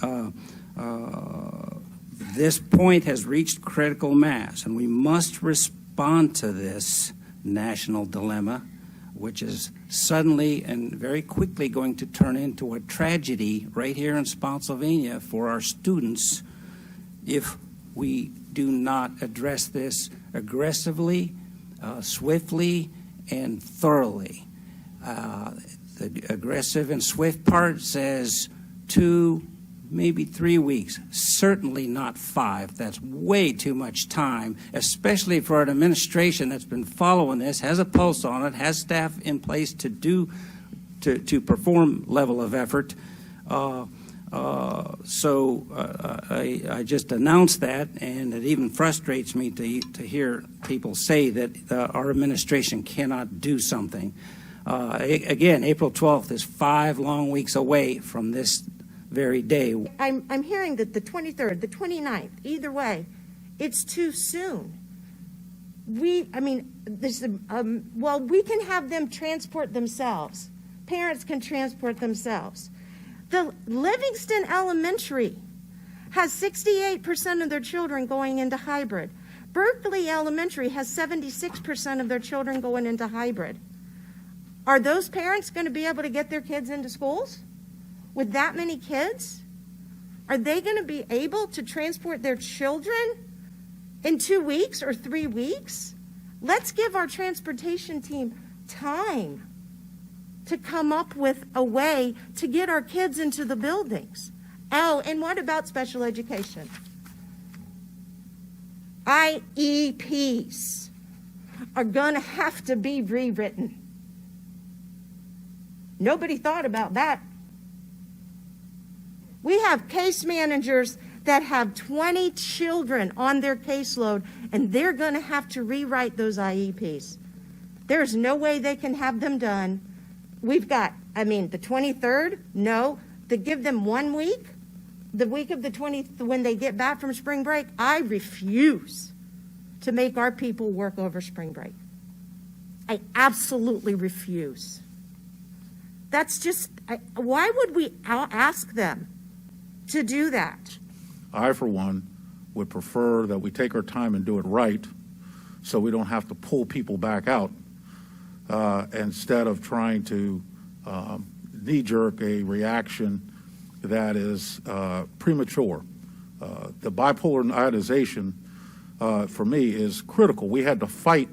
And this point has reached critical mass, and we must respond to this national dilemma, which is suddenly and very quickly going to turn into a tragedy right here in Spotsylvania for our students if we do not address this aggressively, swiftly, and thoroughly. The aggressive and swift part says 2, maybe 3 weeks, certainly not 5. That's way too much time, especially for an administration that's been following this, has a pulse on it, has staff in place to perform level of effort. I just announced that, and it even frustrates me to hear people say that our administration cannot do something. Again, April 12th is 5 long weeks away from this very day. I'm hearing that the 23rd, the 29th, either way, it's too soon. We can have them transport themselves. Parents can transport themselves. The Livingston Elementary has 68% of their children going into hybrid. Berkeley Elementary has 76% of their children going into hybrid. Are those parents going to be able to get their kids into schools with that many kids? Are they going to be able to transport their children in 2 weeks or 3 weeks? Let's give our transportation team time to come up with a way to get our kids into the buildings. Oh, and what about special education? IEPs are going to have to be rewritten. Nobody thought about that. We have case managers that have 20 children on their caseload, and they're going to have to rewrite those IEPs. There's no way they can have them done. We've got, the 23rd, no. To give them 1 week, the week of the 20th, when they get back from spring break, I refuse to make our people work over spring break. I absolutely refuse. That's just, why would we ask them to do that? I, for one, would prefer that we take our time and do it right so we don't have to pull people back out instead of trying to knee-jerk a reaction that is premature. The bipolar ionization, for me, is critical. We had to fight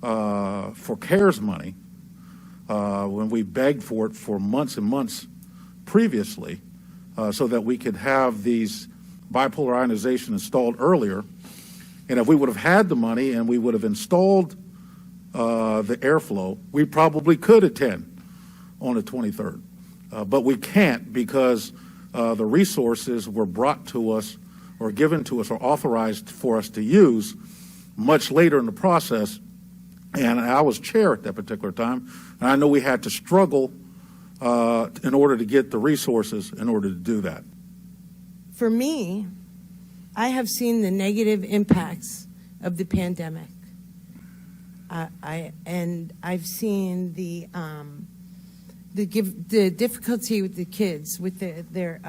for CARES money when we begged for it for months and months previously so that we could have these bipolar ionization installed earlier. And if we would have had the money and we would have installed the airflow, we probably could attend on the 23rd. But we can't because the resources were brought to us or given to us or authorized for us to use much later in the process. And I was chair at that particular time, and I know we had to struggle in order to get the resources in order to do that. For me, I have seen the negative impacts of the pandemic. I've seen the difficulty with the kids, with their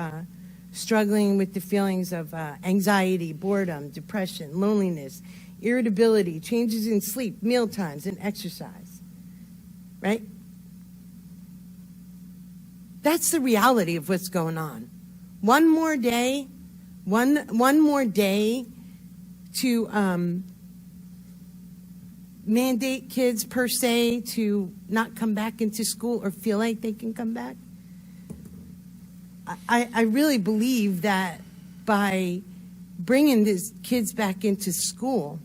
struggling with the feelings of anxiety, boredom, depression, loneliness, irritability, changes in sleep, meal times, and exercise, right? That's the reality of what's going on. One more day to mandate kids per se to not come back into school or feel like they can come back. I really believe that by bringing these kids back into school,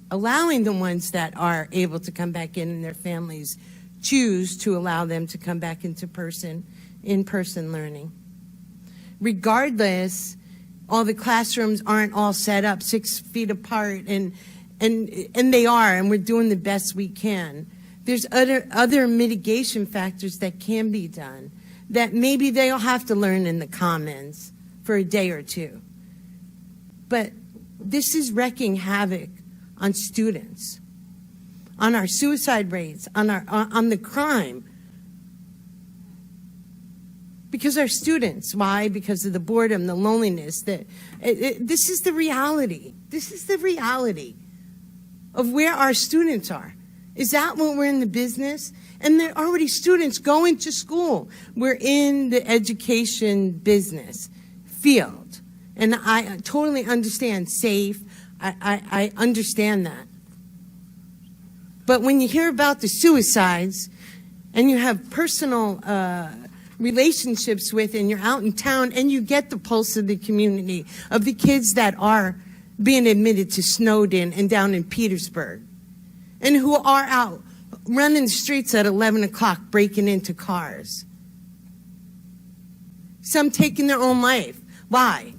allowing the ones that are able to come back in and their families choose to allow them to come back into in-person learning. Regardless, all the classrooms aren't all set up 6 feet apart, and they are, and we're doing the best we can. There's other mitigation factors that can be done that maybe they'll have to learn in the commons for a day or two. But this is wreaking havoc on students, on our suicide rates, on the crime. Because our students, why? Because of the boredom, the loneliness. This is the reality. This is the reality of where our students are. Is that what we're in the business? And there are already students going to school. We're in the education business field. And I totally understand safe. I understand that. But when you hear about the suicides and you have personal relationships with, and you're out in town and you get the pulse of the community, of the kids that are being admitted to Snowden and down in Petersburg, and who are out running the streets at 11 o'clock breaking into cars. Some taking their own life. Why?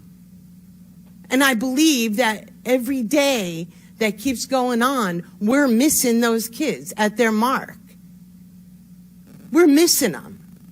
And I believe that every day that keeps going on, we're missing those kids at their mark. We're missing them.